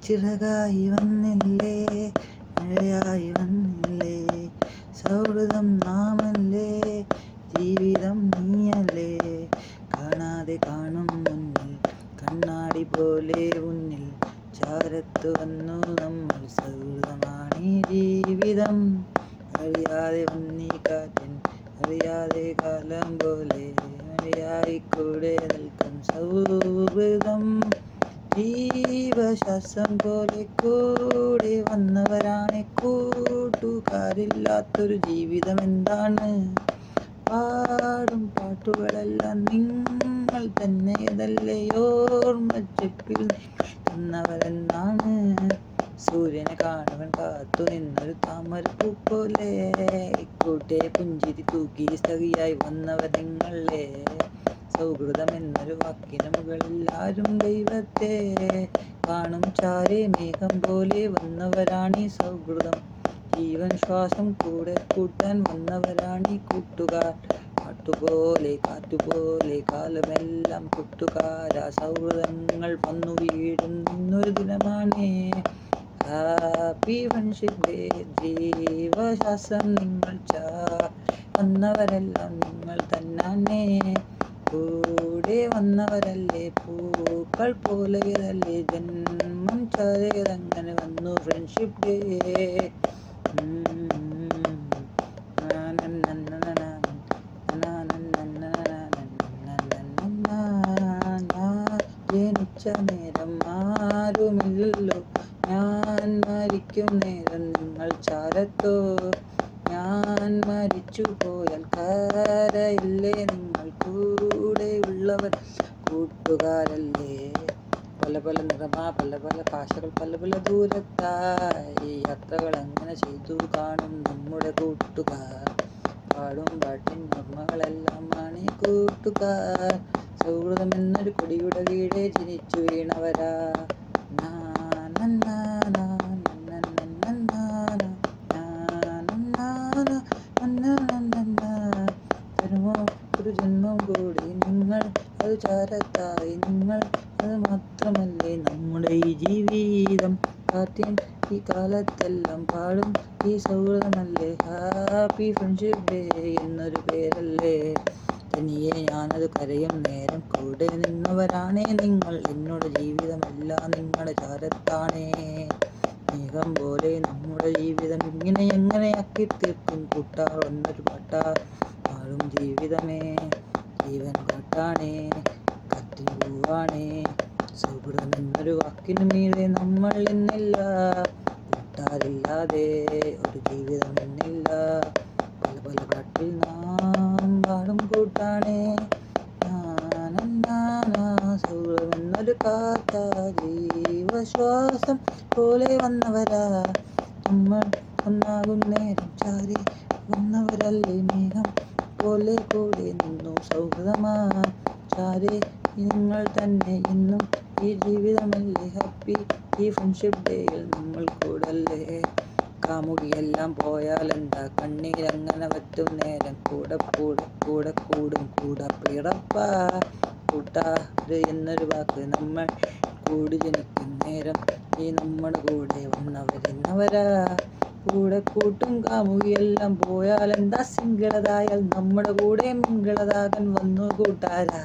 ചിറകായി വന്നില്ലേ, മഴയായി വന്നില്ലേ, സൗഹൃദം നാമല്ലേ, ജീവിതം നീയല്ലേ. കാണാതെ കാണും മുന്നിൽ, കണ്ണാടി പോലെ മുന്നിൽ, ചാരത്ത് വന്നു നമ്മൾ. സൗഹൃദമാണീ ജീവിതം, അറിയാതെ വന്നീ കാറ്റൻ, അറിയാതെ കാലം പോലെ, മഴയായി കൂടെ നിൽക്കും സൗഹൃദം. ജീവശ്വാസം പോലെ കൂടെ വന്നവരാണ് കൂട്ടുകാരില്ലാത്തൊരു ജീവിതം എന്താണ്? പാടും പാട്ടുകളെല്ലാം നിങ്ങൾ തന്നെയതല്ലേ, ഓർമ്മച്ചെപ്പിൽ നിന്നവരെന്താണ്? സൂര്യനെ കാണുവാൻ കാത്തു നിന്നൊരു താമരപ്പൂ പോലെ, ഇക്കൂട്ടെ പുഞ്ചിരി തൂക്കി സഖിയായി വന്നവർ നിങ്ങളെ. സൗഹൃദം എന്നൊരു വാക്കിന് മുകളിൽ ആരും ദൈവത്തെ കാണും, ചാരെ മേഘം പോലെ വന്നവരാണീ സൗഹൃദം. ജീവൻ ശ്വാസം കൂടെ കൂട്ടാൻ വന്നവരാണീ കൂട്ടുകാർ. കാട്ടുപോലെ കാറ്റുപോലെ കാലമെല്ലാം കൂട്ടുകാരാ. സൗഹൃദങ്ങൾ വന്നു വീഴുന്നൊരു ദിനമാണേ. Happy friendship day. ജീവശ്വാസം നിങ്ങൾ വന്നവരെല്ലാം നിങ്ങൾ തന്നാണേ. കൂടെ വന്നവരല്ലേ, പൂക്കൾ പോലെയതല്ലേ, ജന്മം ചാരതങ്ങനെ വന്നു ഫ്രണ്ട്ഷിപ്പ് ഡേ. ജനിച്ച നേരം ആരുമില്ലല്ലോ, ഞാൻ മരിക്കും നേരം നിങ്ങൾ ചാരത്തോ. ഞാൻ മരിച്ചു പോയാൽ കരയില്ലേ, നിങ്ങൾ കൂടെയുള്ളവർ കൂട്ടുകാരല്ലേ. പല പല നിറമാ പല പല ഭാഷകൾ പല പല ദൂരത്തായി, യാത്രകൾ അങ്ങനെ ചെയ്തു കാണും നമ്മുടെ കൂട്ടുകാർ. പാടും പാട്ടിൻ ഓർമ്മകളെല്ലാം ആണ് കൂട്ടുകാർ. സൗഹൃദം എന്നൊരു കൊടിയുടെ കീഴെ ജനിച്ചു വീണവരാ. തരുമോ ഒരു ജന്മം കൂടി നിങ്ങൾ, അത് ചാരത്തായി നിങ്ങൾ, അത് മാത്രമല്ലേ നമ്മുടെ ഈ ജീവിതം. കാറ്റിൻ ഈ കാലത്തെല്ലാം പാടും ഈ സൗഹൃദമല്ലേ, ഹാപ്പി ഫ്രണ്ട്ഷിപ്പ് ഡേ എന്നൊരു പേരല്ലേ. തനിയെ ഞാനത് കരയും നേരം കൂടെ നിന്നവരാണേ നിങ്ങൾ. എന്നോട് ജീവിതമെല്ലാം നിങ്ങളുടെ ചാരത്താണേ. മേഘം പോലെ നമ്മുടെ ജീവിതം ഇങ്ങനെ എങ്ങനെയാക്കി തീർക്കും കൂട്ടാർ. ഒന്നൊരു പാട്ടാ പാടും ജീവിതമേ, ജീവൻ പാട്ടാണേ, കാറ്റിൻ പൂവാണേ. സൗഹൃദം എന്നൊരു വാക്കിനു മീതെ നമ്മൾ ഇന്നില്ല, കൂട്ടാരില്ലാതെ ഒരു ജീവിതം എന്നില്ല. പല പല പാട്ടിൽ നാം പാടും കൂട്ടാണേ. സൗഹൃദം എന്നൊരു കാത്ത ജീവശ്വാസം പോലെ വന്നവരാ നമ്മൾ. ഒന്നാകും നേരം ചാരി വന്നവരല്ലേ, മേഘം പോലെ കൂടെ നിന്നു സൗഹൃദമാ. ചാരെ നിങ്ങൾ തന്നെ എന്നും ഈ ജീവിതമല്ലേ, ഹാപ്പി ഈ ഫ്രണ്ട്ഷിപ്പ് ഡേയിൽ നമ്മൾ കൂടല്ലേ. കാമുകിയെല്ലാം പോയാലെന്താ, കണ്ണീരങ്ങനെ വറ്റും നേരം കൂടെ കൂടെ കൂടെ കൂടും കൂടെ പിറപ്പാ. കൂട്ടാര് എന്നൊരു വാക്ക് നമ്മൾ കൂടി ജനിക്കും നേരം, ഈ നമ്മുടെ കൂടെ വന്നവരെന്നവരാ. കൂടെ കൂട്ടും കാമുകിയെല്ലാം പോയാലെന്താ, സിംഗിളതായാൽ നമ്മുടെ കൂടെ മിങ്കിളതാകാൻ വന്നു കൂട്ടാരാ.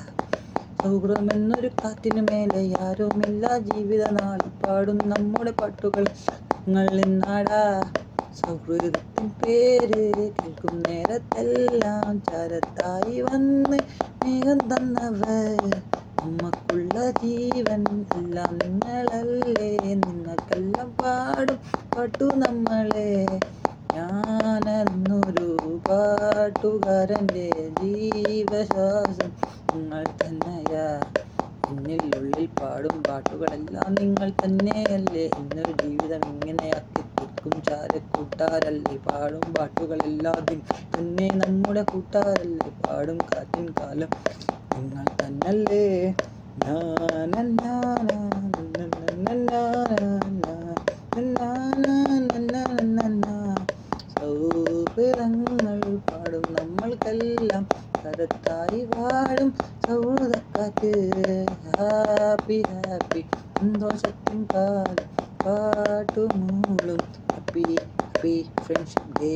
സൗഹൃദം എന്നൊരു കാറ്റിനു മേലെ ആരുമില്ല, ജീവിത നാളിൽ പാടും നമ്മുടെ പാട്ടുകൾ നിങ്ങൾ ഇന്നാടാ. സൗഹൃദത്തിൻ പേര് കേൾക്കും നേരത്തെല്ലാം ചാരത്തായി വന്ന് മേഘം തന്നവർ. നമുക്കുള്ള ജീവൻ എല്ലാം നിങ്ങളല്ലേ, നിങ്ങൾക്കെല്ലാം പാടും പാട്ടു നമ്മളെ. ഞാനെന്നൊരു പാട്ടുകാരൻ്റെ ജീവശ്വാസം നിങ്ങൾ തന്നെയാ. എന്നിലുള്ളിൽ പാടും പാട്ടുകളെല്ലാം നിങ്ങൾ തന്നെയല്ലേ. എന്നൊരു ജീവിതം ഇങ്ങനെയാക്കി തീർക്കും ചാരക്കൂട്ടാരല്ലേ. പാടും പാട്ടുകളെല്ലാം തന്നെ നമ്മുടെ കൂട്ടാരല്ലേ. പാടും കാറ്റിൻ കാലം നിങ്ങൾ തന്നല്ലേ. സൗഹൃദങ്ങൾ സൗഹൃദത്തായി വാഴും സൗഹൃദക്കാറ്റ്. ഹാപ്പി ഹാപ്പി സന്തോഷത്തിൻ കാലം പാട്ടുമൂളും ഹാപ്പി ഹാപ്പി ഫ്രണ്ട്ഷിപ്പ് ഡേ.